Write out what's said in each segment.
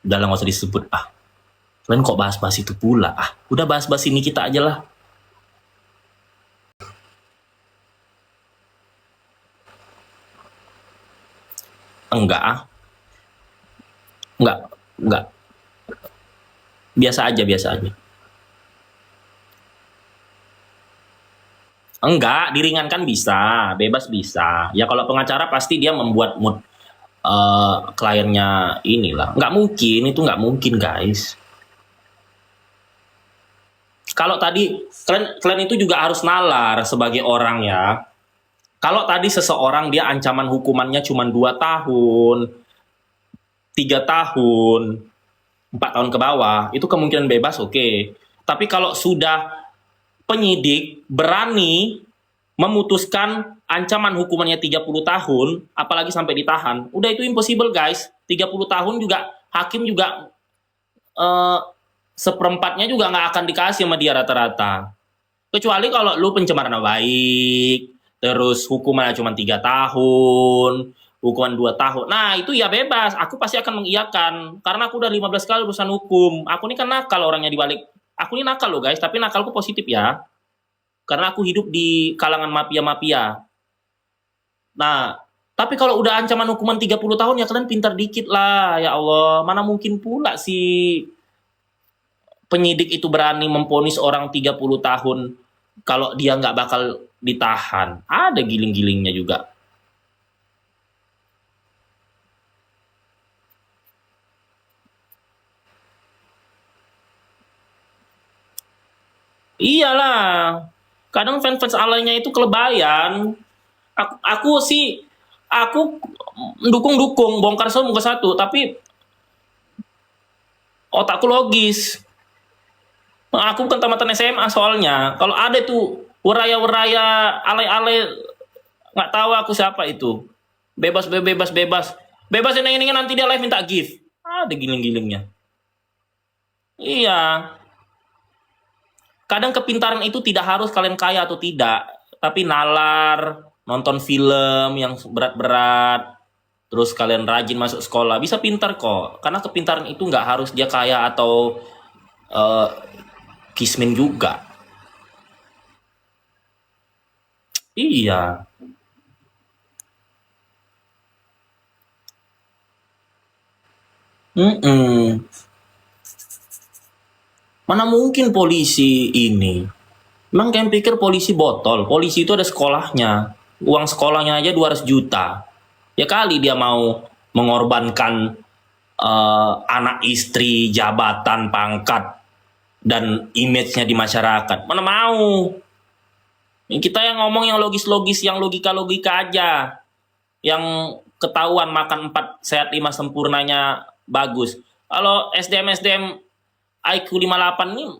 Udah lah, nggak usah disebut. Kalian kok bahas-bahas itu pula? Udah bahas-bahas ini kita aja lah. Enggak, enggak, enggak. Biasa aja, biasa aja. Enggak, diringankan bisa, bebas bisa. Ya kalau pengacara pasti dia membuat mood kliennya inilah. Nggak mungkin, itu nggak mungkin guys. Kalau tadi kalian itu juga harus nalar sebagai orang ya. Kalau tadi seseorang dia ancaman hukumannya cuma 2 tahun, 3 tahun, 4 tahun ke bawah, itu kemungkinan bebas oke. Tapi kalau sudah penyidik berani memutuskan ancaman hukumannya 30 tahun, apalagi sampai ditahan, udah itu impossible guys. 30 tahun juga hakim juga eh, seperempatnya juga nggak akan dikasih sama dia rata-rata. Kecuali kalau lu pencemaran nama baik, terus hukumannya cuma 3 tahun, hukuman 2 tahun. Nah, itu ya bebas. Aku pasti akan mengiyakan. Karena aku udah 15 kali urusan hukum. Aku ini kan nakal orangnya dibalik. Aku ini nakal loh guys, tapi nakalku positif ya. Karena aku hidup di kalangan mafia-mafia. Nah, tapi kalau udah ancaman hukuman 30 tahun ya kalian pintar dikit lah. Ya Allah, mana mungkin pula sih penyidik itu berani memponis orang 30 tahun kalau dia nggak bakal ditahan. Ada giling-gilingnya juga. Iyalah. Kadang fans-fans alanya itu kelebayan. Aku sih aku dukung-dukung bongkar semua muka satu, tapi otakku logis. Aku bukan tamatan SMA soalnya. Kalau ada tuh weraya-weraya alay-alay nggak tahu aku siapa itu. Bebas bebas bebas. Bebas ini nanti dia live minta gift. Ada giling-gilingnya. Iya. Kadang kepintaran itu tidak harus kalian kaya atau tidak, tapi nalar, nonton film yang berat-berat, terus kalian rajin masuk sekolah, bisa pintar kok. Karena kepintaran itu nggak harus dia kaya atau eh, kismin juga. Iya. Mm-mm. Mana mungkin polisi ini? Emang kalian pikir polisi botol? Polisi itu ada sekolahnya. Uang sekolahnya aja 200 juta. Ya kali dia mau mengorbankan anak istri, jabatan, pangkat, dan image-nya di masyarakat. Mana mau? Kita yang ngomong yang logis-logis, yang logika-logika aja. Yang ketahuan makan 4 sehat 5 sempurnanya bagus. Kalau SDM-SDM IQ 58 ini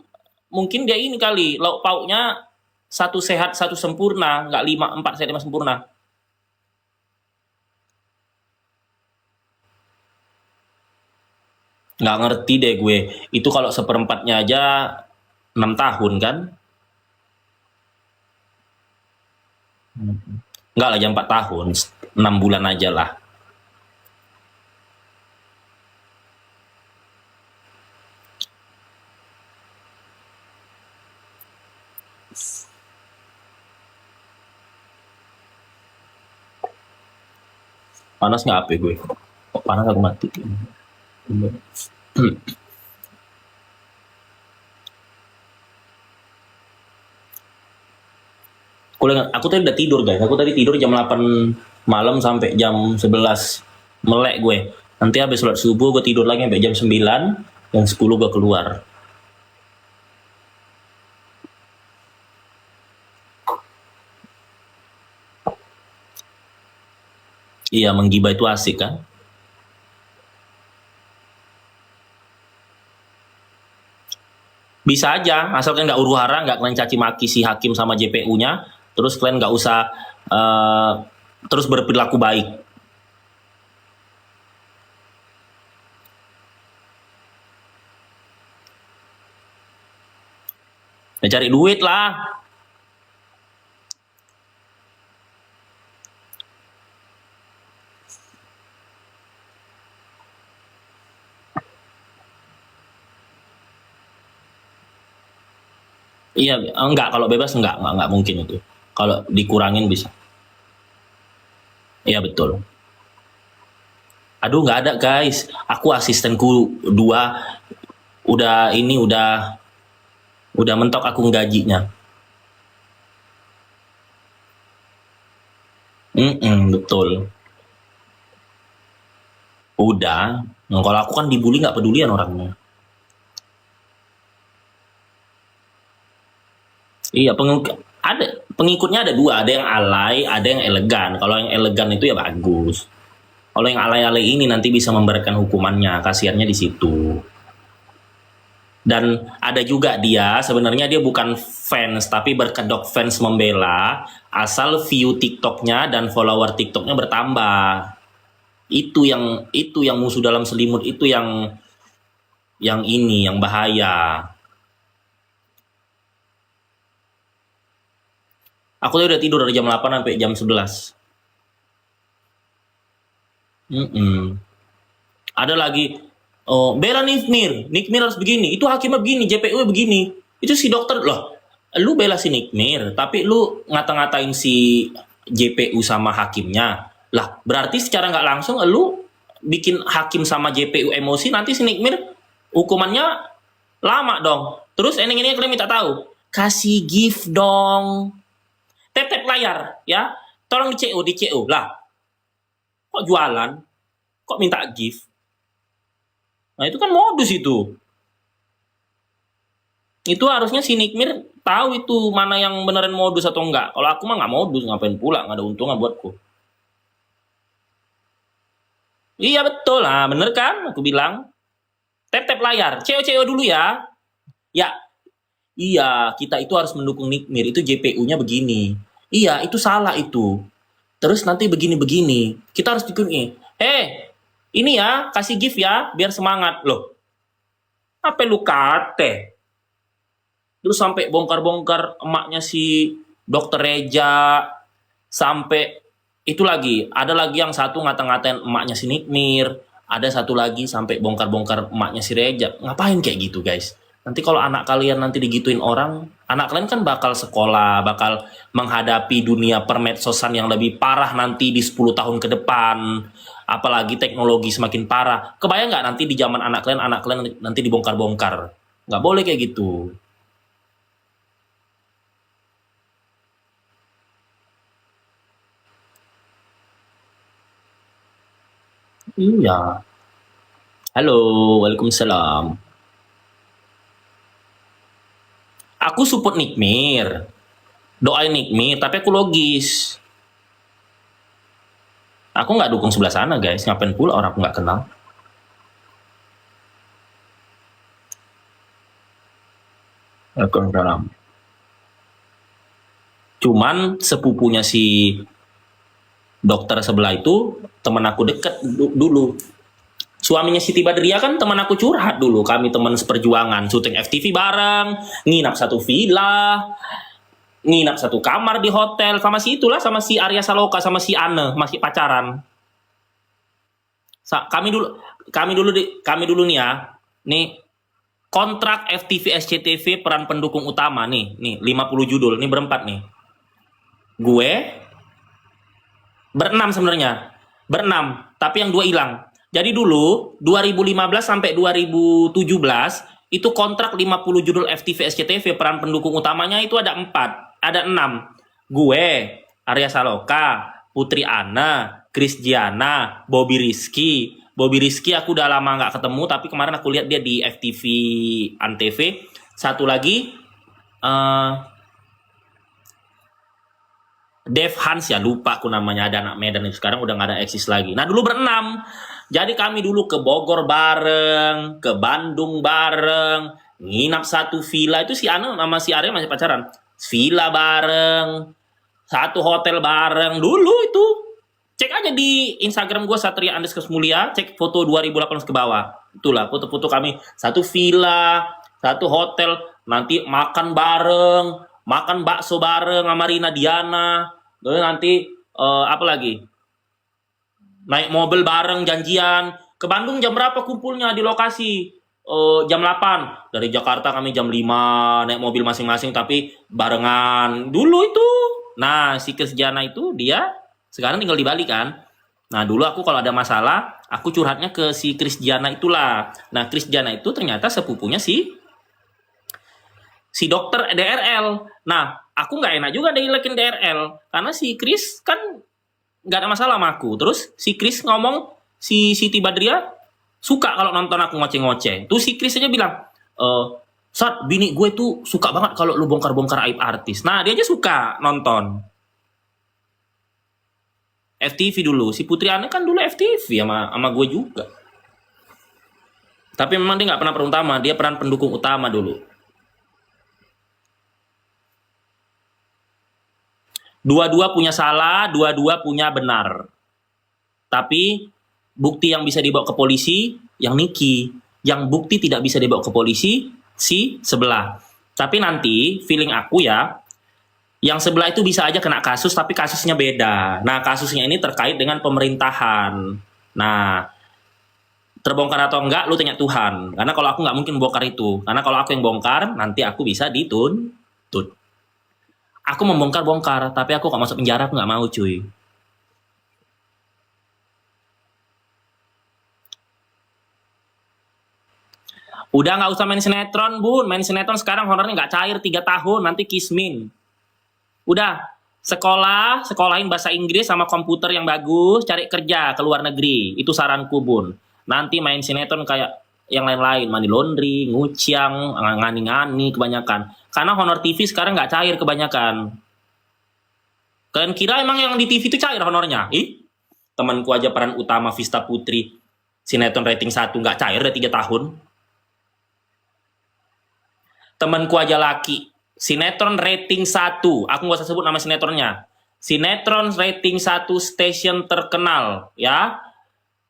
mungkin dia ini kali lauk pauknya satu sehat satu sempurna, nggak 4 sehat 5 sempurna. Nggak ngerti deh gue. Itu kalau seperempatnya aja 6 tahun kan? Nggak lah, jam 4 tahun. 6 bulan aja lah. Panas nggak HP gue? Kok panas aku mati? Aku tadi udah tidur guys. Aku tadi tidur jam 8 malam sampai jam 11 melek gue. Nanti habis sholat subuh gue tidur lagi sampai jam 9, jam 10 gue keluar. Iya, menggibah itu asik kan? Bisa aja, asalkan nggak huru hara, nggak kalian caci maki si hakim sama JPU-nya, terus kalian nggak usah terus berperilaku baik. Ya cari duit lah. Iya, enggak, kalau bebas enggak mungkin itu. Kalau dikurangin bisa. Iya betul. Aduh, nggak ada guys. Aku asistenku dua, udah ini udah mentok aku gajinya. Betul. Udah. Nah, kalau aku kan dibully nggak pedulian orangnya. Iya, pengikutnya ada dua, ada yang alay, ada yang elegan. Kalau yang elegan itu ya bagus. Kalau yang alay-alay ini nanti bisa memberikan hukumannya, kasihannya di situ. Dan ada juga dia, sebenarnya dia bukan fans, tapi berkedok fans membela, asal view TikToknya dan follower TikToknya bertambah. Itu yang musuh dalam selimut, itu yang bahaya. Aku tuh udah tidur dari jam 8 sampai jam 11. Mm-mm. Ada lagi, oh, bela Nikmir harus begini, itu hakimnya begini, JPU begini. Itu si dokter loh. Lu bela si Nikmir, tapi lu ngata-ngatain si JPU sama hakimnya. Lah, berarti secara nggak langsung lu bikin hakim sama JPU emosi, nanti si Nikmir hukumannya lama dong. Terus ini kalian minta tahu, kasih gift dong. Tap-tap layar ya. Tolong di CO. Lah, kok jualan? Kok minta gift? Nah, itu kan modus itu. Itu harusnya si Nikmir tahu itu mana yang beneran modus atau enggak. Kalau aku mah nggak modus, ngapain pula, nggak ada untungnya buatku. Iya betul lah, bener kan? Aku bilang tap-tap layar, CO dulu ya. Ya, iya, kita itu harus mendukung Nikmir. Itu JPU-nya begini. Iya, itu salah itu. Terus nanti begini-begini. Kita harus dukung ini. Ini ya, kasih gift ya, biar semangat. Loh, apa lu kate? Terus sampai bongkar-bongkar emaknya si dokter Reja, sampai itu lagi, ada lagi yang satu ngata-ngatain emaknya si Nikmir, ada satu lagi sampai bongkar-bongkar emaknya si Reja. Ngapain kayak gitu guys? Nanti kalau anak kalian nanti digituin orang, anak kalian kan bakal sekolah, bakal menghadapi dunia permedsosan yang lebih parah nanti di 10 tahun ke depan. Apalagi teknologi semakin parah. Kebayang nggak nanti di zaman anak kalian nanti dibongkar-bongkar? Nggak boleh kayak gitu. Iya. Halo, Waalaikumsalam. Aku support Nikmir. Doain Nikmir, tapi aku logis. Aku nggak dukung sebelah sana, guys. Ngapain pula orang aku nggak kenal. Waalaikumsalam. Cuman sepupunya si dokter sebelah itu temen aku deket dulu. Suaminya Siti Badriah kan teman aku curhat dulu. Kami teman seperjuangan, syuting FTV bareng, nginap satu villa, nginap satu kamar di hotel, sama si itulah, sama si Arya Saloka, sama si Anne, masih pacaran. Kami dulu nih ya. Nih, kontrak FTV SCTV peran pendukung utama nih 50 judul, nih berempat nih. Gue berenam sebenarnya. Berenam, tapi yang dua hilang. Jadi dulu 2015 sampai 2017 itu kontrak 50 judul FTV SCTV, peran pendukung utamanya itu ada 4, ada 6. Gue, Arya Saloka, Putri Ana, Chris Giana, Bobby Rizky. Bobby Rizky aku udah lama nggak ketemu, tapi kemarin aku lihat dia di FTV Antv. Satu lagi eh Dev Hans, ya lupa aku namanya, ada anak Medan itu sekarang udah nggak ada eksis lagi. Nah dulu berenam, jadi kami dulu ke Bogor bareng, ke Bandung bareng, nginap satu villa, itu si Ana sama si Arya masih pacaran, villa bareng, satu hotel bareng dulu itu. Cek aja di Instagram gue Satria Andes Mulia, cek foto 2018 ke bawah. Itulah foto-foto kami, satu villa, satu hotel, nanti makan bareng, makan bakso bareng sama Rina Diana. Lalu nanti apa lagi? Naik mobil bareng, janjian. Ke Bandung jam berapa kumpulnya di lokasi? jam 8 dari Jakarta, kami jam 5 naik mobil masing-masing tapi barengan dulu itu. Nah, si Krisdiana itu dia sekarang tinggal di Bali kan. Nah, dulu aku kalau ada masalah, aku curhatnya ke si Krisdiana itulah. Nah, Krisdiana itu ternyata sepupunya si dokter DRL. Nah, aku nggak enak juga dilekin DRL karena si Kris kan nggak ada masalah sama aku. Terus si Kris ngomong, si Siti Badriah suka kalau nonton aku ngoceh-ngoceh. Tuh si Kris aja bilang, Sat, bini gue tuh suka banget kalau lu bongkar-bongkar aib artis. Nah, dia aja suka nonton. FTV dulu. Si Putri Anne kan dulu FTV sama gue juga. Tapi memang dia nggak pernah peran utama. Dia peran pendukung utama dulu. Dua-dua punya salah, dua-dua punya benar. Tapi bukti yang bisa dibawa ke polisi yang Niki, yang bukti tidak bisa dibawa ke polisi si sebelah. Tapi nanti feeling aku ya, yang sebelah itu bisa aja kena kasus tapi kasusnya beda. Nah, kasusnya ini terkait dengan pemerintahan. Nah, terbongkar atau enggak lu tanya Tuhan. Karena kalau aku nggak mungkin bongkar itu. Karena kalau aku yang bongkar nanti aku bisa dituntut. Aku membongkar-bongkar tapi aku nggak masuk penjara, aku nggak mau cuy. Udah nggak usah main sinetron, Bun. Main sinetron sekarang honornya nggak cair 3 tahun, nanti kismin. Udah, sekolahin bahasa Inggris sama komputer yang bagus, cari kerja ke luar negeri. Itu saranku, Bun. Nanti main sinetron kayak yang lain-lain, mandi laundry, nguciang, ngani-ngani kebanyakan. Karena honor TV sekarang nggak cair kebanyakan. Kalian kira emang yang di TV itu cair honornya? Temanku aja peran utama Vista Putri, sinetron rating 1 nggak cair udah 3 tahun. Temanku aja laki, sinetron rating 1, aku nggak usah sebut nama sinetronnya. Sinetron rating 1 stasiun terkenal, ya.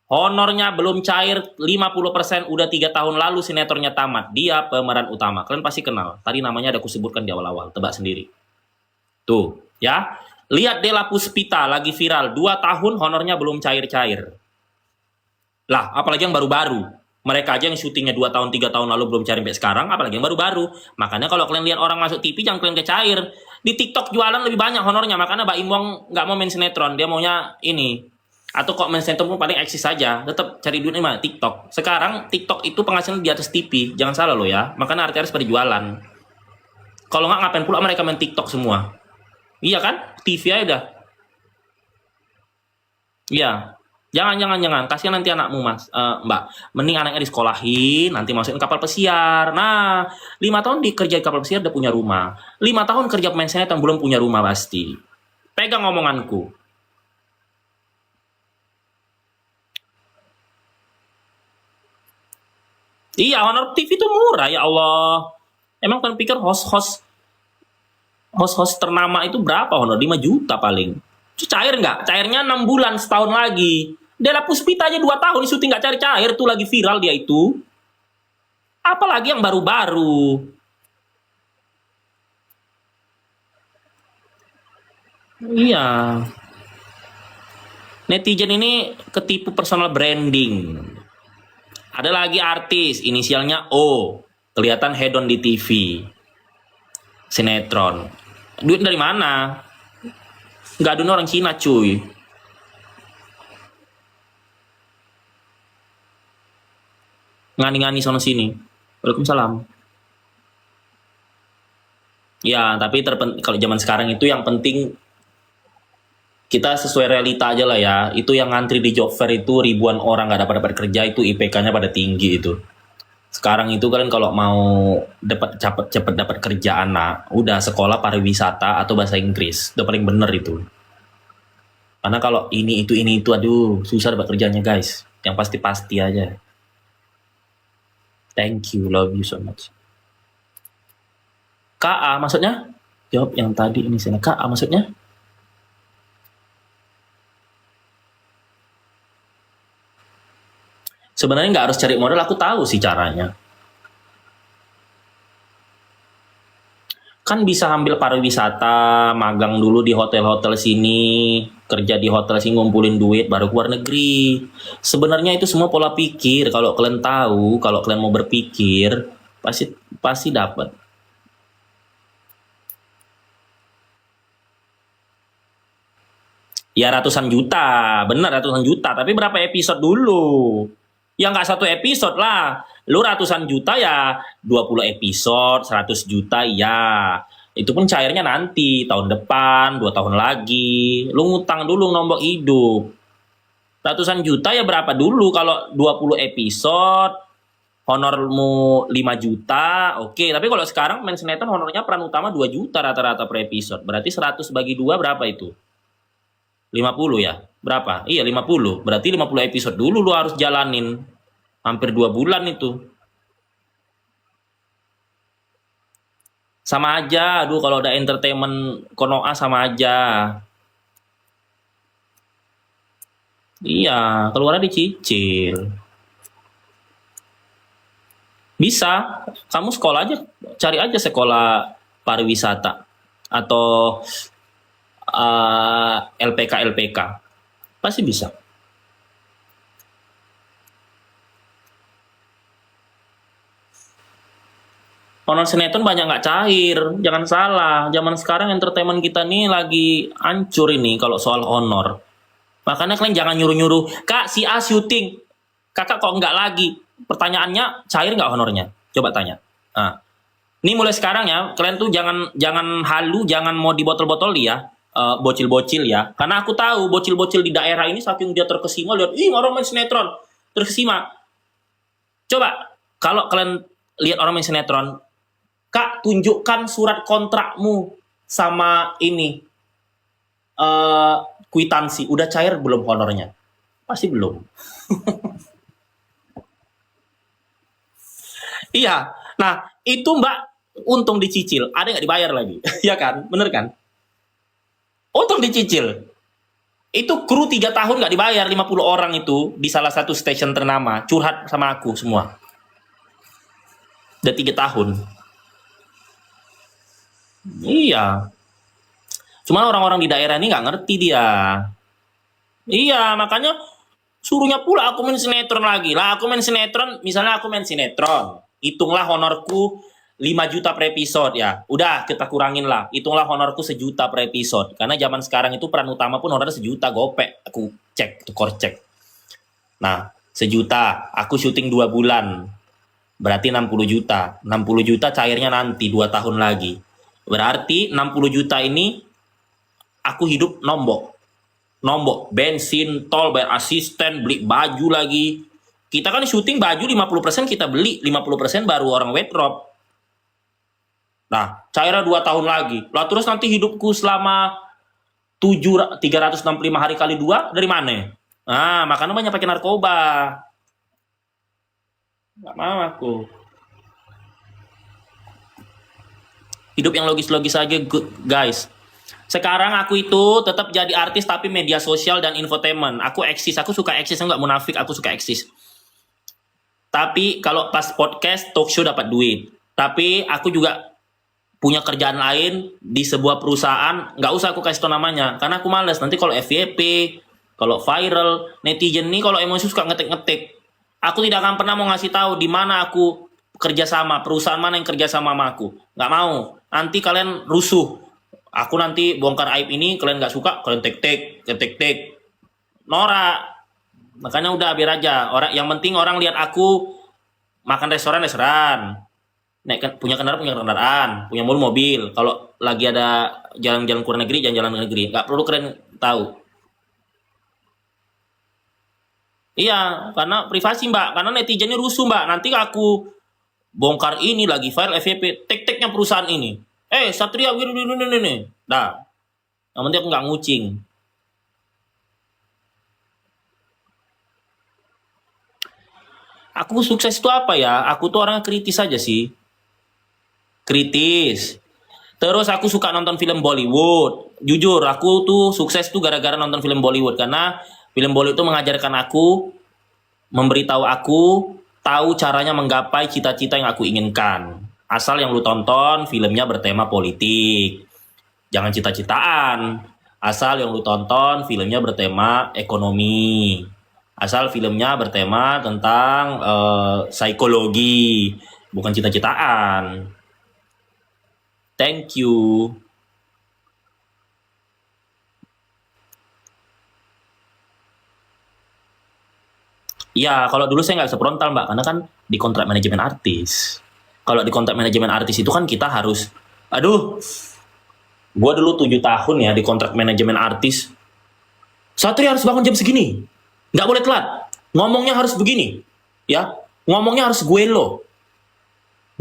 Honornya belum cair 50%, udah 3 tahun lalu sinetronnya tamat. Dia pemeran utama. Kalian pasti kenal. Tadi namanya ada aku sebutkan di awal-awal, tebak sendiri. Tuh, ya. Lihat Della Puspita lagi viral, 2 tahun honornya belum cair-cair. Lah, apalagi yang baru-baru. Mereka aja yang syutingnya 2 tahun, 3 tahun lalu belum cari sampai sekarang, apalagi yang baru-baru. Makanya kalau kalian lihat orang masuk TV, jangan kalian kecair. Di TikTok jualan lebih banyak honornya, makanya Mbak Im Wong nggak mau main sinetron, dia maunya ini. Atau kok main sinetron pun paling eksis saja, tetap cari duitnya mah TikTok. Sekarang TikTok itu penghasilan di atas TV, jangan salah loh ya. Makanya artis pada jualan. Kalau nggak ngapain pula mereka main TikTok semua? Iya kan? TV aja udah. Iya. Jangan. Kasihan nanti anakmu, Mas. Mbak. Mending anaknya disekolahin, nanti masukin kapal pesiar. Nah, 5 tahun dikerja di kapal pesiar udah punya rumah. 5 tahun kerja pemain sinetron belum punya rumah pasti. Pegang omonganku. Iya, honor TV itu murah, ya Allah. Emang kan pikir host-host ternama itu berapa honor? 5 juta paling. Cair nggak? Cairnya 6 bulan, setahun lagi. Della Puspita aja 2 tahun syuting nggak cari-cair tuh, lagi viral dia itu. Apalagi yang baru-baru. Iya. Netizen ini ketipu personal branding. Ada lagi artis, inisialnya O. Kelihatan head on di TV. Sinetron. Duit dari mana? Nggak ada orang Cina, cuy. Ngani-ngani sono sini. Waalaikumsalam. Ya, tapi kalau zaman sekarang itu yang penting kita sesuai realita aja lah ya. Itu yang ngantri di job fair itu ribuan orang nggak dapat kerja, itu IPK-nya pada tinggi itu. Sekarang itu kalian kalau mau cepet dapat kerjaan, nah, udah sekolah pariwisata atau bahasa Inggris, udah paling bener itu. Karena kalau ini itu, aduh, susah dapat kerjanya guys. Yang pasti-pasti aja. Thank you, love you so much. KA maksudnya? Jawab yang tadi ini sana. KA maksudnya? Sebenarnya nggak harus cari modal, aku tahu sih caranya. Kan bisa ambil pariwisata, magang dulu di hotel-hotel sini, kerja di hotel sini ngumpulin duit baru keluar negeri. Sebenarnya itu semua pola pikir. Kalau kalian tahu, kalau kalian mau berpikir, pasti pasti dapat. Ya ratusan juta, bener ratusan juta. Tapi berapa episode dulu? Ya nggak satu episode lah. Lu ratusan juta ya 20 episode, 100 juta ya. Itu pun cairnya nanti, tahun depan, 2 tahun lagi. Lu ngutang dulu nombok hidup. Ratusan juta ya berapa dulu kalau 20 episode, honormu 5 juta, oke. Tapi kalau sekarang main sinetron honornya peran utama 2 juta rata-rata per episode. Berarti 100 bagi 2 berapa itu? 50 ya? Berapa? Iya 50. Berarti 50 episode dulu lu harus jalanin. Hampir 2 bulan itu. Sama aja, aduh kalau ada entertainment Konoha sama aja. Iya, keluarnya dicicil. Bisa, kamu sekolah aja, cari aja sekolah pariwisata atau LPK LPK, pasti bisa. Honor sinetron banyak nggak cair, jangan salah. Zaman sekarang entertainment kita nih lagi hancur ini kalau soal honor. Makanya kalian jangan nyuruh-nyuruh, Kak si A syuting, kakak kok nggak lagi? Pertanyaannya, cair nggak honornya? Coba tanya. Nah, ini mulai sekarang ya, kalian tuh jangan jangan halu, jangan mau dibotol-botol ya, bocil-bocil ya. Karena aku tahu bocil-bocil di daerah ini saking dia terkesima lihat, ih orang main sinetron, terkesima. Coba kalau kalian lihat orang main sinetron, Kak tunjukkan surat kontrakmu sama ini kwitansi, udah cair belum honornya? Pasti belum. Iya. Nah, itu Mbak untung dicicil, ada nggak dibayar lagi? Ya kan? Bener kan? Untung dicicil. Itu kru 3 tahun nggak dibayar, 50 orang itu di salah satu stasiun ternama. Curhat sama aku semua. Udah 3 tahun. Iya. Cuman orang-orang di daerah ini nggak ngerti dia. Iya, makanya suruhnya pula aku main sinetron lagi. Lah aku main sinetron, misalnya aku main sinetron. Hitunglah honorku 5 juta per episode ya. Udah kita kurangin lah. Hitunglah honorku 1 juta per episode. Karena zaman sekarang itu peran utama pun honor 1 juta gopek. Aku cek, tukar cek. Nah, 1 juta. Aku syuting 2 bulan. Berarti 60 juta. 60 juta cairnya nanti 2 tahun lagi. Berarti 60 juta ini aku hidup nombok. Nombok, bensin, tol, bayar asisten, beli baju lagi. Kita kan syuting baju 50% kita beli, 50% baru orang wardrobe. Nah, cairnya 2 tahun lagi. Lah terus nanti hidupku selama 365 hari kali 2 dari mana? Nah, makanya banyak pakai narkoba. Gak mau aku. Hidup yang logis-logis aja guys. Sekarang aku itu tetap jadi artis tapi media sosial dan infotainment. Aku eksis, aku suka eksis, nggak munafik, aku suka eksis. Tapi kalau pas podcast, talk show dapat duit. Tapi aku juga punya kerjaan lain di sebuah perusahaan, nggak usah aku kasih tau namanya, karena aku males. Nanti kalau FYP, kalau viral, netizen nih kalau emosi suka ngetik-ngetik. Aku tidak akan pernah mau ngasih tahu di mana aku kerjasama, perusahaan mana yang kerjasama sama aku. Nggak mau. Nanti kalian rusuh. Aku nanti bongkar aib ini, kalian nggak suka, kalian tek-tek. Norak. Makanya udah biar aja. Yang penting orang lihat aku makan restoran, punya kendaraan, punya mobil. Kalau lagi ada jalan-jalan ke luar negeri, jalan-jalan ke negeri. Nggak perlu kalian tahu. Iya, karena privasi Mbak. Karena netizennya rusuh Mbak. Nanti aku bongkar ini lagi file FYP, tek-teknya perusahaan ini. Satria ini. Nah, yang penting aku nggak ngucing. Aku sukses itu apa ya? Aku tuh orangnya kritis aja sih. Kritis. Terus aku suka nonton film Bollywood. Jujur, aku tuh sukses tuh gara-gara nonton film Bollywood. Karena film Bollywood itu mengajarkan aku, memberitahu aku, tahu caranya menggapai cita-cita yang aku inginkan. Asal yang lu tonton filmnya bertema politik. Jangan cita-citaan. Asal yang lu tonton filmnya bertema ekonomi. Asal filmnya bertema tentang psikologi, bukan cita-citaan. Thank you. Ya, kalau dulu saya nggak bisa frontal, Mbak, karena kan di kontrak manajemen artis. Kalau di kontrak manajemen artis itu kan kita harus, aduh, gua dulu 7 tahun ya di kontrak manajemen artis. Satria harus bangun jam segini, nggak boleh telat. Ngomongnya harus begini, ya. Ngomongnya harus gue lo.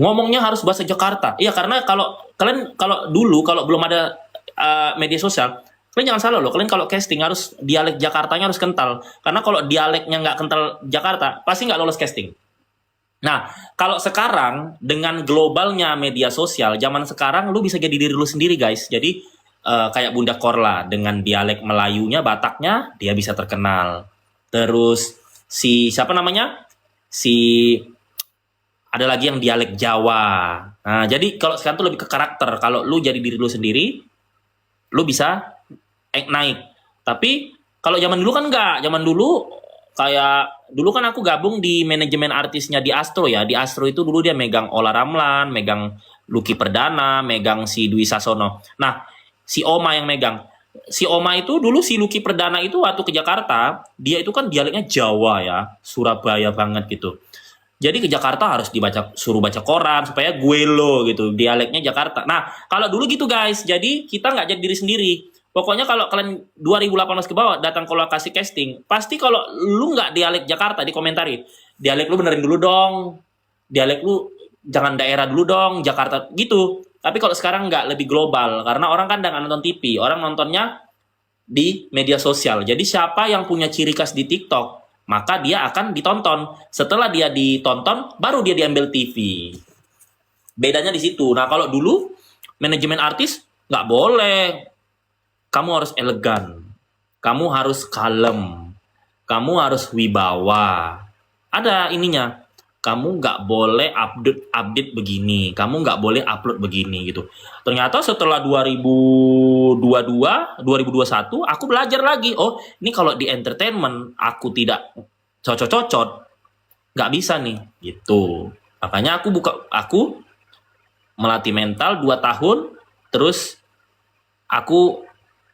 Ngomongnya harus bahasa Jakarta. Iya, karena kalau dulu kalau belum ada media sosial, kalian jangan salah loh. Kalian kalau casting harus dialek Jakartanya harus kental. Karena kalau dialeknya nggak kental Jakarta, pasti nggak lolos casting. Nah, kalau sekarang dengan globalnya media sosial, zaman sekarang lu bisa jadi diri lu sendiri, guys. Jadi kayak Bunda Korla dengan dialek Melayunya, Bataknya, dia bisa terkenal. Terus si siapa namanya? Si ada lagi yang dialek Jawa. Nah, jadi kalau sekarang tuh lebih ke karakter. Kalau lu jadi diri lu sendiri, lu bisa naik. Tapi kalau zaman dulu kan enggak. Zaman dulu kayak dulu kan aku gabung di manajemen artisnya di Astro ya. Di Astro itu dulu dia megang Ola Ramlan, megang Lucky Perdana, megang si Dwi Sasono. Nah, si Oma yang megang. Si Oma itu dulu si Lucky Perdana itu waktu ke Jakarta, dia itu kan dialeknya Jawa ya, Surabaya banget gitu. Jadi ke Jakarta harus suruh baca koran supaya gue lo gitu, dialeknya Jakarta. Nah, kalau dulu gitu guys, jadi kita nggak jadi diri sendiri. Pokoknya kalau kalian 2018 ke bawah datang ke lokasi casting, pasti kalau lu nggak dialek Jakarta dikomentari, dialek lu benerin dulu dong, dialek lu jangan daerah dulu dong, Jakarta gitu. Tapi kalau sekarang nggak, lebih global, karena orang kan nggak nonton TV, orang nontonnya di media sosial. Jadi siapa yang punya ciri khas di TikTok, maka dia akan ditonton. Setelah dia ditonton, baru dia diambil TV. Bedanya di situ. Nah, kalau dulu manajemen artis nggak boleh. Kamu harus elegan. Kamu harus kalem. Kamu harus wibawa. Ada ininya. Kamu nggak boleh update begini. Kamu nggak boleh upload begini gitu. Ternyata setelah 2022, 2021, aku belajar lagi. Oh, ini kalau di entertainment aku tidak cocok-cocok, nggak bisa nih, gitu. Makanya aku melatih mental 2 tahun, terus aku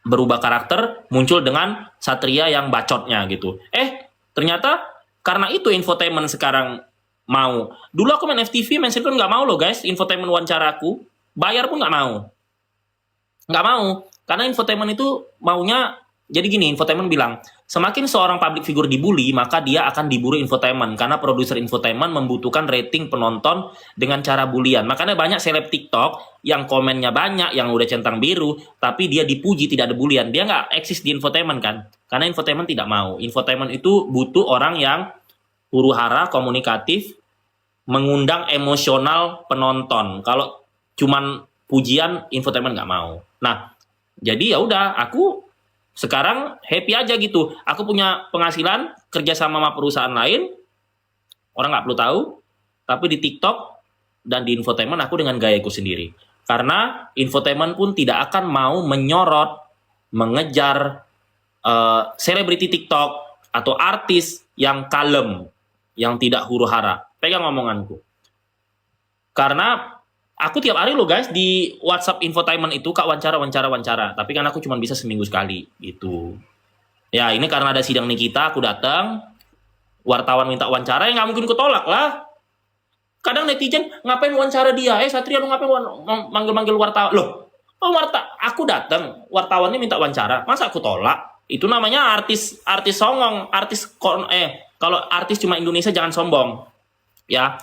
berubah karakter, muncul dengan Satria yang bacotnya gitu. Ternyata karena itu infotainment sekarang mau. Dulu aku main FTV, main sinetron nggak mau loh guys, infotainment wawancara aku. Bayar pun nggak mau. Nggak mau. Karena infotainment itu maunya, jadi gini, infotainment bilang, semakin seorang public figure dibully, maka dia akan diburu infotainment. Karena produser infotainment membutuhkan rating penonton dengan cara bulian. Makanya banyak seleb TikTok yang komennya banyak, yang udah centang biru, tapi dia dipuji tidak ada bulian. Dia nggak eksis di infotainment kan. Karena infotainment tidak mau. Infotainment itu butuh orang yang huru-hara, komunikatif, mengundang emosional penonton. Kalau cuman pujian, infotainment nggak mau. Nah, jadi ya udah, aku sekarang happy aja gitu. Aku punya penghasilan kerja sama perusahaan lain, orang nggak perlu tahu. Tapi di TikTok dan di infotainment aku dengan gayaku sendiri. Karena infotainment pun tidak akan mau menyorot, mengejar selebriti TikTok atau artis yang kalem, yang tidak huru-hara. Pegang omonganku. Karena aku tiap hari loh guys di WhatsApp infotainment itu Kak wawancara. Tapi kan aku cuma bisa seminggu sekali gitu. Ya ini karena ada sidang Nikita, aku datang. Wartawan minta wawancara, ya nggak mungkin aku tolak lah. Kadang netizen, ngapain wawancara dia? Satria lu ngapain manggil-manggil wartawan? Loh, aku datang, wartawannya minta wawancara. Masa aku tolak? Itu namanya artis songong, kalau artis cuma Indonesia jangan sombong. Ya.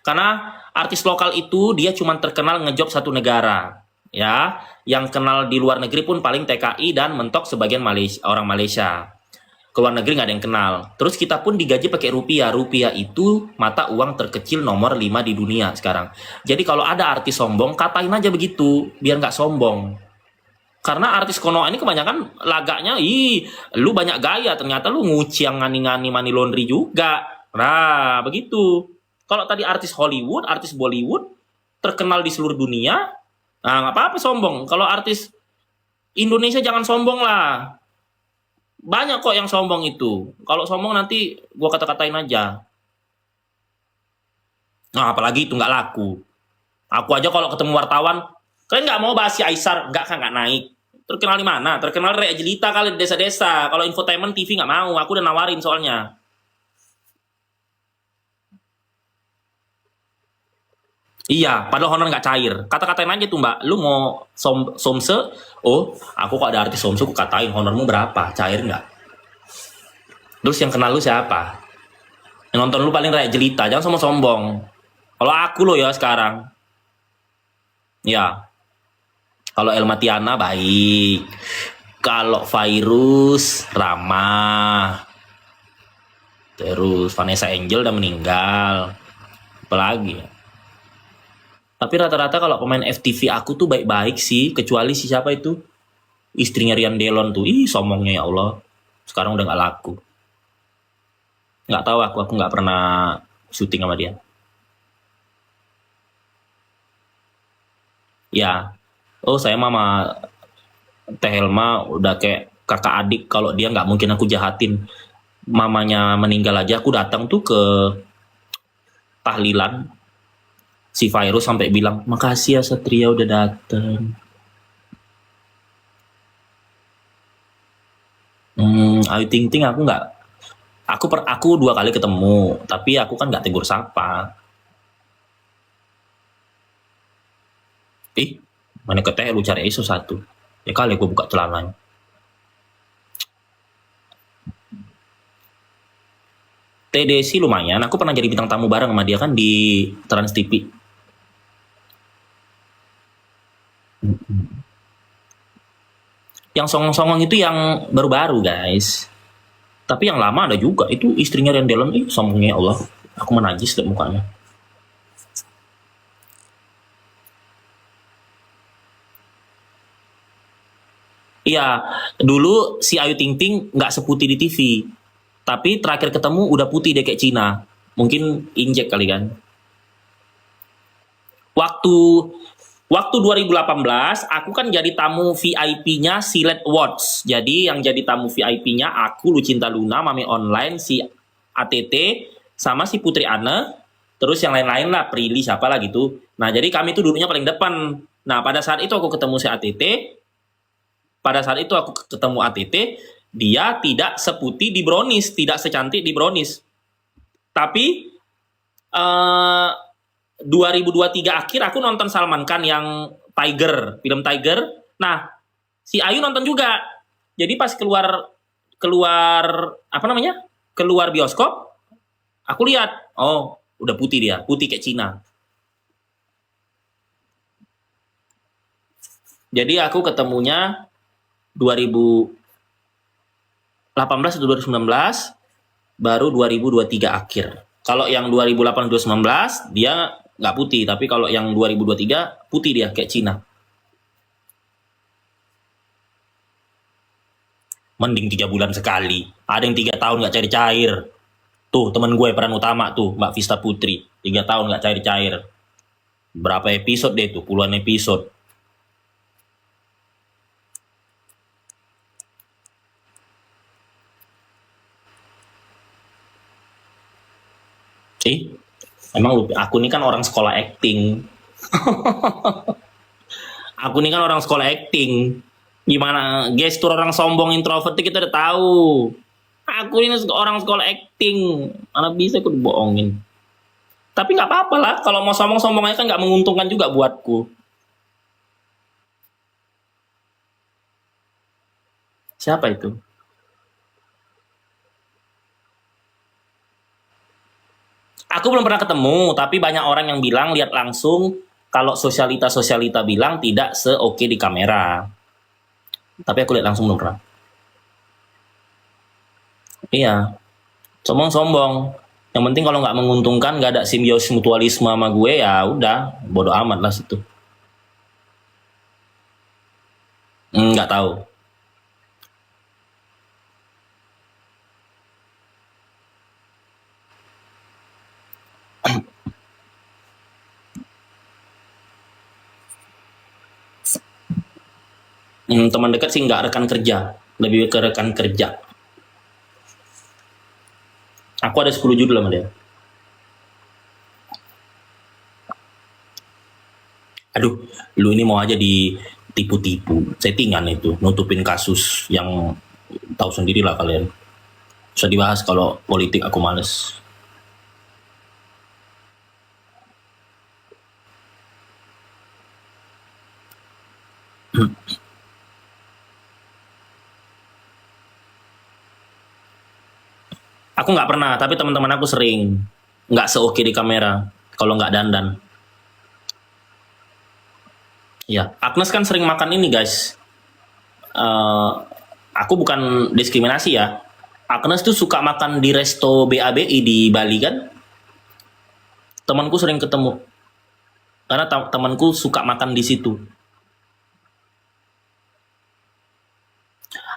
Karena artis lokal itu dia cuma terkenal ngejob satu negara. Ya, yang kenal di luar negeri pun paling TKI dan mentok sebagian orang Malaysia. Ke luar negeri nggak ada yang kenal. Terus kita pun digaji pakai rupiah. Rupiah itu mata uang terkecil nomor 5 di dunia sekarang. Jadi kalau ada artis sombong, katain aja begitu, biar nggak sombong. Karena artis Konoha ini kebanyakan lagaknya, lu banyak gaya, ternyata lu nguciang ngani-ngani money laundry juga. Nah, begitu. Kalau tadi artis Hollywood, artis Bollywood, terkenal di seluruh dunia. Nah, nggak apa-apa sombong. Kalau artis Indonesia jangan sombong lah. Banyak kok yang sombong itu. Kalau sombong nanti gua kata-katain aja. Nah, apalagi itu nggak laku. Aku aja kalau ketemu wartawan, kalian nggak mau bahas si Aisar, nggak kan nggak naik. Terkenal di mana? Terkenal Rea Jelita kali di desa-desa. Kalau infotainment TV nggak mau, aku udah nawarin soalnya. Iya, padahal honor nggak cair. Kata-katain aja tuh mbak, lu mau somse? Oh, aku kok ada artis somse, aku katain honormu berapa? Cair nggak? Terus yang kenal lu siapa? Yang nonton lu paling Rea Jelita, jangan sombong-sombong. Kalau aku lo ya sekarang, ya. Kalau Elmatiana baik. Kalau Virus ramah. Terus Vanessa Angel udah meninggal. Apalagi ya. Tapi rata-rata kalau pemain FTV aku tuh baik-baik sih. Kecuali si siapa itu? Istrinya Rian Delon tuh. Ih, sombongnya ya Allah. Sekarang udah nggak laku. Nggak tahu aku nggak pernah syuting sama dia. Ya. Oh, saya mama Teh Helma udah kayak kakak adik. Kalau dia nggak mungkin aku jahatin. Mamanya meninggal aja aku datang tuh ke tahlilan. Si Virus sampai bilang, makasih ya Satria udah dateng. Ayu Ting Ting aku nggak, aku 2 kali ketemu, tapi aku kan nggak tegur sapa. Ih, mana keteh lu cari ISO satu. Ya kali gue buka celananya. TDC lumayan, aku pernah jadi bintang tamu bareng sama dia kan di Trans TV. Yang songong-songong itu yang baru-baru guys. Tapi yang lama ada juga, itu istrinya Rendelon, sombongnya Allah. Aku menajis deh mukanya. Iya, dulu si Ayu Ting Ting nggak seputih di TV. Tapi terakhir ketemu udah putih deh kayak Cina. Mungkin injek kali kan. Waktu waktu 2018 aku kan jadi tamu VIP-nya Silet Awards. Jadi yang jadi tamu VIP-nya aku Lucinta Luna, Mami Online, si ATT sama si Putri Anne, terus yang lain-lain lah, Prilly siapa lah gitu. Nah, jadi kami tuh duduknya paling depan. Nah, pada saat itu aku ketemu si ATT, pada saat itu aku ketemu ATT, dia tidak seputih di Brownies, tidak secantik di Brownies. Tapi 2023 akhir aku nonton Salman Khan yang Tiger, film Tiger. Nah, si Ayu nonton juga. Jadi pas keluar keluar apa namanya? Keluar bioskop, aku lihat, oh, udah putih dia, putih kayak Cina. Jadi aku ketemunya 2018 atau 2019, baru 2023 akhir. Kalau yang 2018 2019 dia nggak putih, tapi kalau yang 2023 putih dia kayak Cina. Mending 3 bulan sekali. Ada yang 3 tahun nggak cair-cair. Tuh temen gue peran utama tuh Mbak Vista Putri, 3 tahun nggak cair-cair. Berapa episode deh tuh? Puluhan episode. Emang aku ini kan orang sekolah acting. Aku ini kan orang sekolah acting. Gimana gestur orang sombong introvert itu kita udah tahu. Aku ini orang sekolah acting. Mana bisa aku dibohongin. Tapi nggak apa-apa lah. Kalau mau sombong-sombong aja kan nggak menguntungkan juga buatku. Siapa itu? Aku belum pernah ketemu, tapi banyak orang yang bilang lihat langsung kalau sosialita-sosialita bilang tidak se-oke di kamera. Tapi aku lihat langsung belum pernah. Iya, sombong-sombong. Yang penting kalau nggak menguntungkan, nggak ada simbiosis mutualisme sama gue, ya udah, bodo amat lah situ. Nggak tahu. Teman dekat sih nggak, rekan kerja. Lebih ke rekan kerja. Aku ada 10 judul sama dia. Aduh, lu ini mau aja ditipu-tipu. Settingan itu, nutupin kasus yang tahu sendiri lah kalian. Bisa dibahas kalau politik aku males. Aku nggak pernah, tapi teman-teman aku sering. Nggak seoke di kamera kalau nggak dandan. Ya, Agnes kan sering makan ini guys. Aku bukan diskriminasi ya. Agnes tuh suka makan di resto BABI di Bali kan. Temanku sering ketemu. Karena temanku suka makan di situ.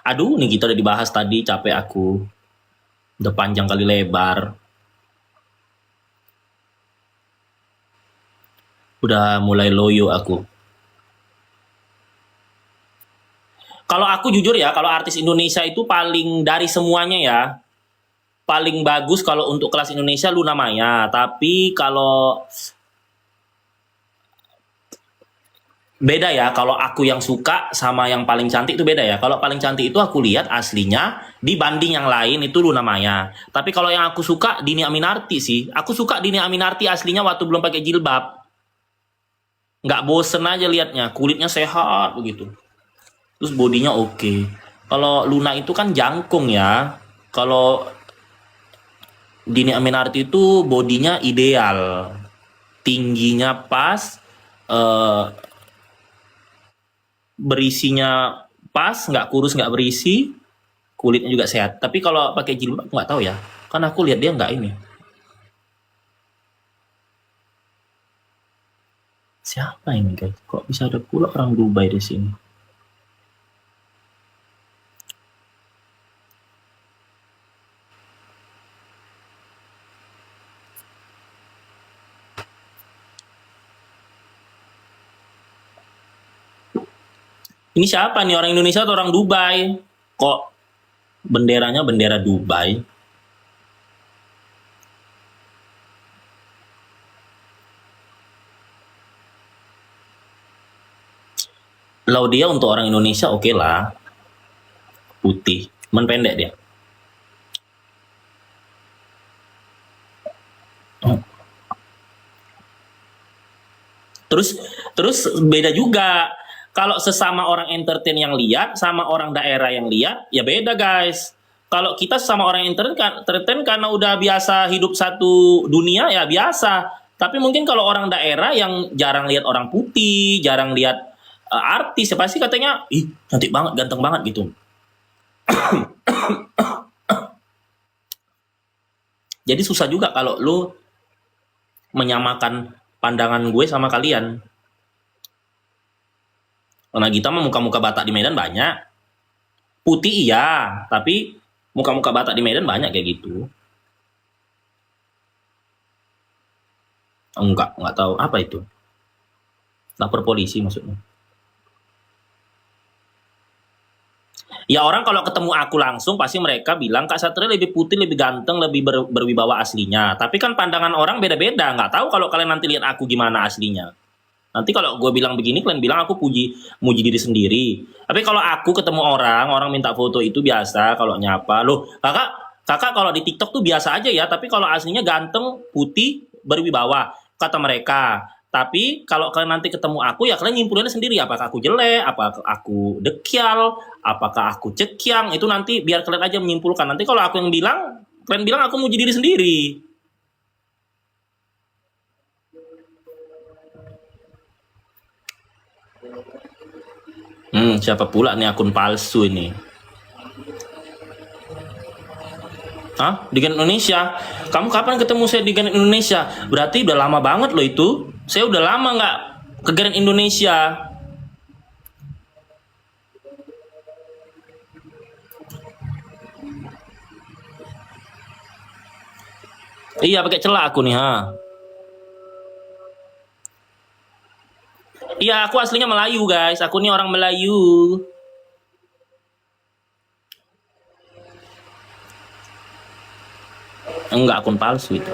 Aduh, nih kita udah dibahas tadi, capek aku. Udah panjang kali lebar. Udah mulai loyo aku. Kalau aku jujur ya, kalau artis Indonesia itu paling dari semuanya ya, paling bagus kalau untuk kelas Indonesia Luna Maya. Tapi kalau beda ya, kalau aku yang suka sama yang paling cantik itu beda ya. Kalau paling cantik itu aku lihat aslinya dibanding yang lain itu Luna Maya. Tapi kalau yang aku suka Dini Aminarti sih. Aku suka Dini Aminarti aslinya waktu belum pakai jilbab. Nggak bosen aja liatnya, kulitnya sehat begitu. Terus bodinya oke. Kalau Luna itu kan jangkung ya. Kalau Dini Aminarti itu bodinya ideal. Tingginya pas, eh, berisinya pas, nggak kurus nggak berisi, kulitnya juga sehat. Tapi kalau pakai jilbab nggak tahu ya, kan aku lihat dia nggak ini. Siapa ini guys? Kok bisa ada pula orang Dubai di sini? Ini siapa nih, orang Indonesia atau orang Dubai? Kok benderanya bendera Dubai? Laudia untuk orang Indonesia oke lah, putih, pendek dia. Terus terus beda juga. Kalau sesama orang entertain yang lihat sama orang daerah yang lihat ya beda guys. Kalau kita sama orang entertain karena udah biasa hidup satu dunia ya biasa. Tapi mungkin kalau orang daerah yang jarang lihat orang putih, jarang lihat artis, ya pasti katanya, ih cantik banget, ganteng banget gitu. Jadi susah juga kalau lu menyamakan pandangan gue sama kalian. Karena kita mah muka-muka Batak di Medan banyak. Putih iya, tapi muka-muka Batak di Medan banyak kayak gitu. Enggak tahu apa itu. Lapor polisi maksudnya. Ya orang kalau ketemu aku langsung pasti mereka bilang Kak Satria lebih putih, lebih ganteng, lebih berwibawa aslinya. Tapi kan pandangan orang beda-beda. Nggak tahu kalau kalian nanti lihat aku gimana aslinya. Nanti kalau gue bilang begini, kalian bilang aku muji diri sendiri. Tapi kalau aku ketemu orang minta foto itu biasa, kalau nyapa. Loh, kakak kalau di TikTok tuh biasa aja ya, tapi kalau aslinya ganteng, putih, berwibawa, kata mereka. Tapi kalau kalian nanti ketemu aku, ya kalian nyimpulinnya sendiri. Apakah aku jelek, apakah aku dekial, apakah aku cekiang, itu nanti biar kalian aja menyimpulkan. Nanti kalau aku yang bilang, kalian bilang aku muji diri sendiri. Siapa pula nih akun palsu ini? Hah? Di Gen Indonesia? Kamu kapan ketemu saya di Gen Indonesia? Berarti udah lama banget loh itu. Saya udah lama nggak ke Gen Indonesia. Iya, pakai celak aku nih, ha. Iya, aku aslinya Melayu, guys. Aku nih orang Melayu. Enggak, akun palsu itu.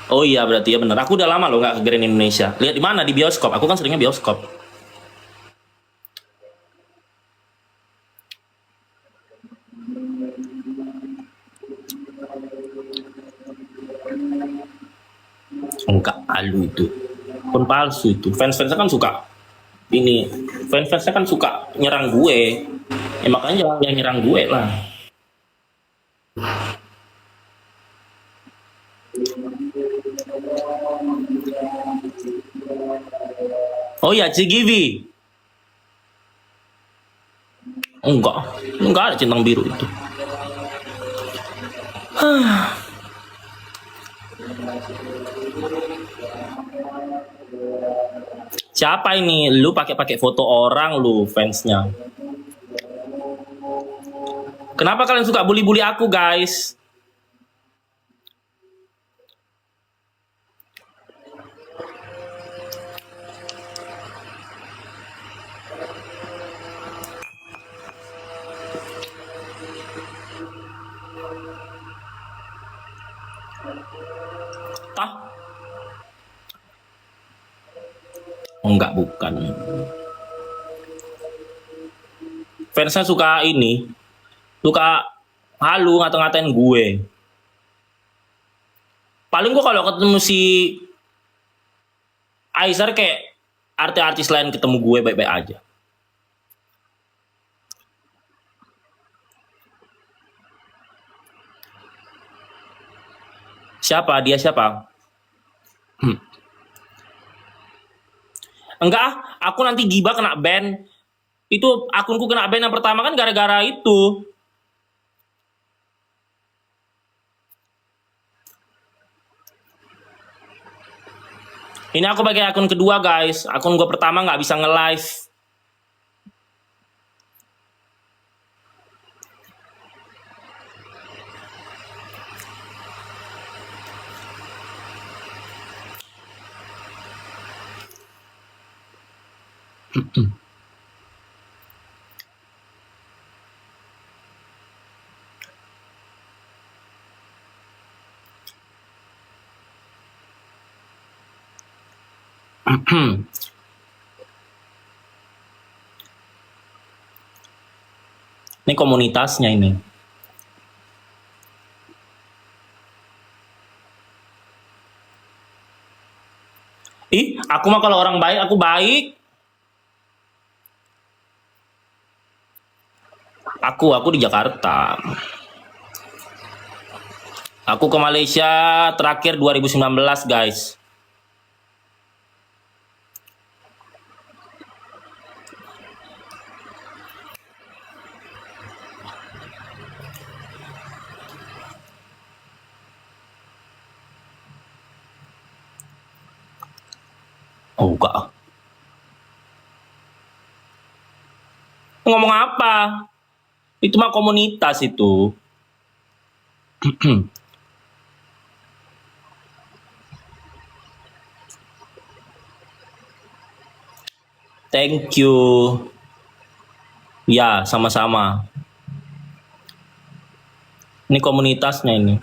Oh iya, berarti ya bener. Aku udah lama loh nggak ke Grand Indonesia. Lihat di mana? Di bioskop. Aku kan seringnya bioskop. Enggak, alu itu. Akun palsu itu. Fans-fansnya kan suka ini. Fans-fansnya kan suka nyerang gue. Ya makanya jangan nyerang gue lah. Oh ya, Cigivi. Enggak ada centang biru itu. Siapa ini? Lu pakai foto orang lu fansnya. Kenapa kalian suka bully-bully aku, guys? Ah, enggak, bukan. Fansnya suka ini, suka halu ngata-ngatain gue. Paling gue kalau ketemu si Aizer kayak artis-artis lain ketemu gue baik-baik aja. Siapa? Dia siapa? Enggak ah, aku nanti gibah kena ban. Itu akunku kena ban yang pertama kan gara-gara itu. Ini aku pakai akun kedua, guys. Akun gue pertama nggak bisa nge-live. Ini komunitasnya ini. Ih, aku mah kalau orang baik, aku baik. Aku di Jakarta. Aku ke Malaysia terakhir 2019, guys. Oh, enggak. Ngomong apa? Itu mah komunitas itu. Thank you. Ya, sama-sama. Ini komunitasnya ini.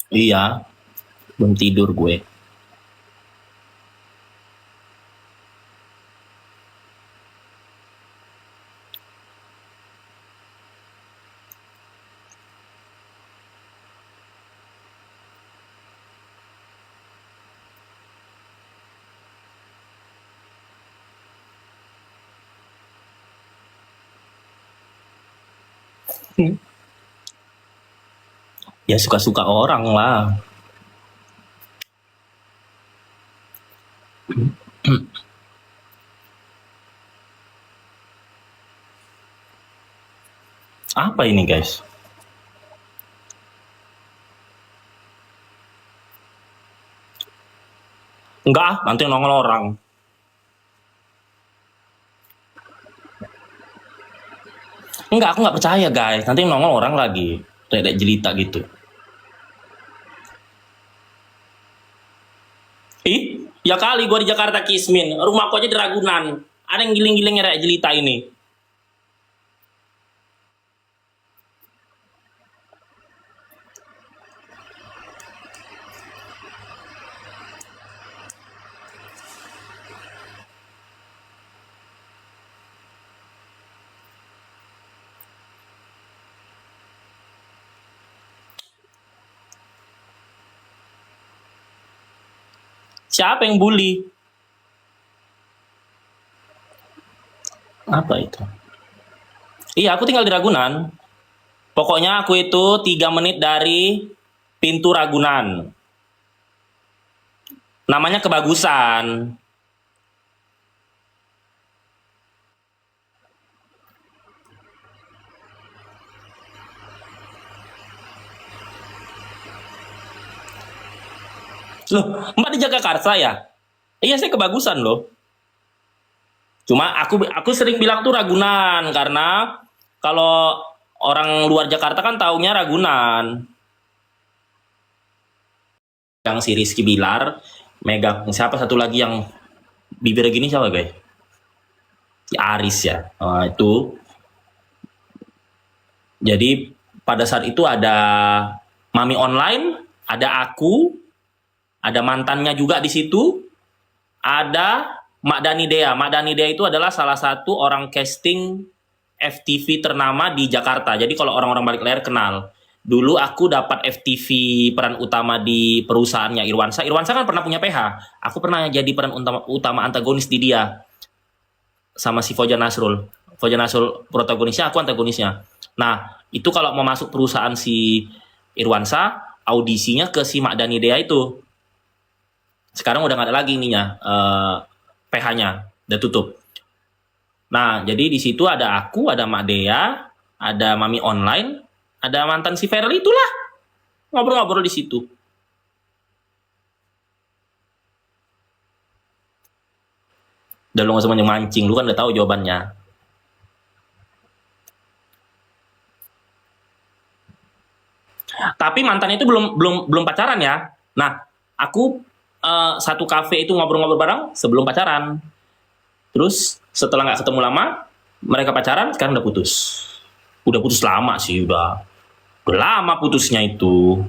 Iya, belum tidur gue. Ya suka-suka orang lah. Apa ini, guys? Enggak ah, nanti yang nongol orang. Enggak, aku nggak percaya guys. Nanti yang nongol orang lagi. Kayak jelita gitu. Ih, ya kali gua di Jakarta Kismin. Rumahku aja di Ragunan. Ada yang giling-gilingnya kayak jelita ini. Siapa yang bully? Apa itu? Iya, aku tinggal di Ragunan. Pokoknya aku itu 3 menit dari pintu Ragunan. Namanya Kebagusan. Loh, Mbak di Jakarta ya? Iya, saya Kebagusan loh. Cuma aku sering bilang tuh Ragunan karena kalau orang luar Jakarta kan taunya Ragunan. Yang si Rizky Bilar, megang siapa satu lagi yang bibir gini siapa guys? Si Aris ya. Nah, itu. Jadi pada saat itu ada Mami Online, ada aku, ada mantannya juga di situ, ada Mak Dani Dea. Mak Dani Dea itu adalah salah satu orang casting FTV ternama di Jakarta. Jadi kalau orang-orang balik layar kenal. Dulu aku dapat FTV peran utama di perusahaannya Irwansa. Irwansa kan pernah punya PH. Aku pernah jadi peran utama antagonis di dia. Sama si Foja Nasrul. Foja Nasrul protagonisnya, aku antagonisnya. Nah, itu kalau mau masuk perusahaan si Irwansa, audisinya ke si Mak Dani Dea itu. Sekarang udah nggak ada lagi ininya, PH-nya. Udah tutup. Nah, jadi di situ ada aku, ada Mak Dea, ada Mami Online, ada mantan si Ferry itulah. Ngobrol-ngobrol di situ. Udah lu nggak usah mancing, lu kan udah tahu jawabannya. Tapi mantannya itu belum pacaran ya. Nah, aku satu kafe itu ngobrol-ngobrol bareng sebelum pacaran. Terus setelah nggak ketemu lama, mereka pacaran, sekarang udah putus. Udah putus lama sih, udah lama putusnya itu.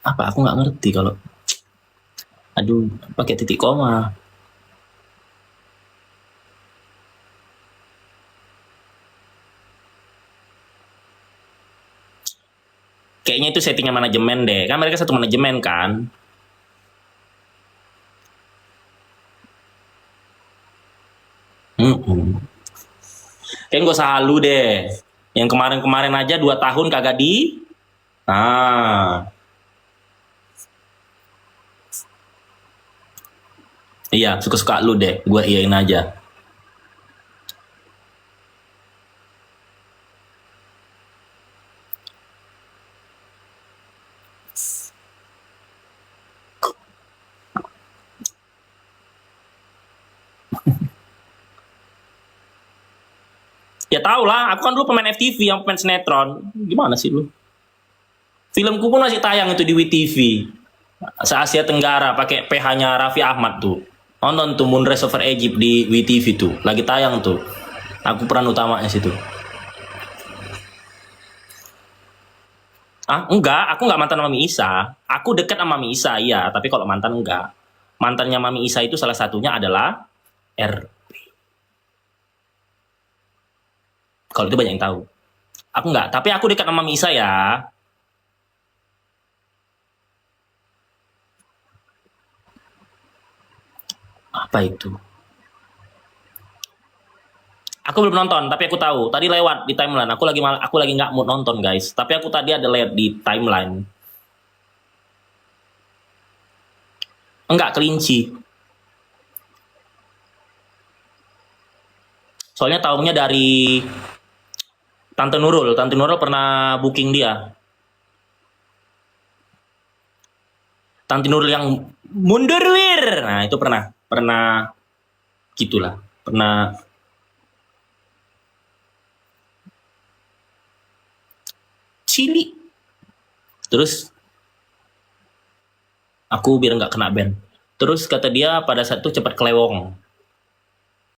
Apa aku nggak ngerti kalau, aduh, pakai titik koma. Kayaknya itu settingan manajemen deh. Kan mereka satu manajemen kan. Kayaknya gak usah halu deh. Yang kemarin-kemarin aja 2 tahun kagak di. Ah, iya, suka-suka lu deh. Gue iyain aja. Ya tau lah, aku kan dulu pemain FTV, yang pemain sinetron. Gimana sih lu? Filmku pun masih tayang itu di WTV. Se-Asia Tenggara, pakai PH-nya Raffi Ahmad tuh. Nonton tuh Moonrise Over Egypt di WTV tuh. Lagi tayang tuh. Aku peran utamanya situ. Ah, enggak, aku enggak mantan Mami Isa. Aku dekat sama Mami Isa, iya. Tapi kalau mantan enggak. Mantannya Mami Isa itu salah satunya adalah R. Kalau itu banyak yang tahu. Aku enggak, tapi aku dekat sama Mami Isa ya. Apa itu? Aku belum nonton, tapi aku tahu. Tadi lewat di timeline. Aku lagi nggak mau nonton, guys. Tapi aku tadi ada lihat di timeline. Enggak, kelinci. Soalnya tahunya dari Tante Nurul pernah booking dia. Tante Nurul yang mundur wir. Nah, itu pernah gitulah. Pernah cili. Terus aku biar nggak kena ban. Terus kata dia pada saat itu cepat kelewong.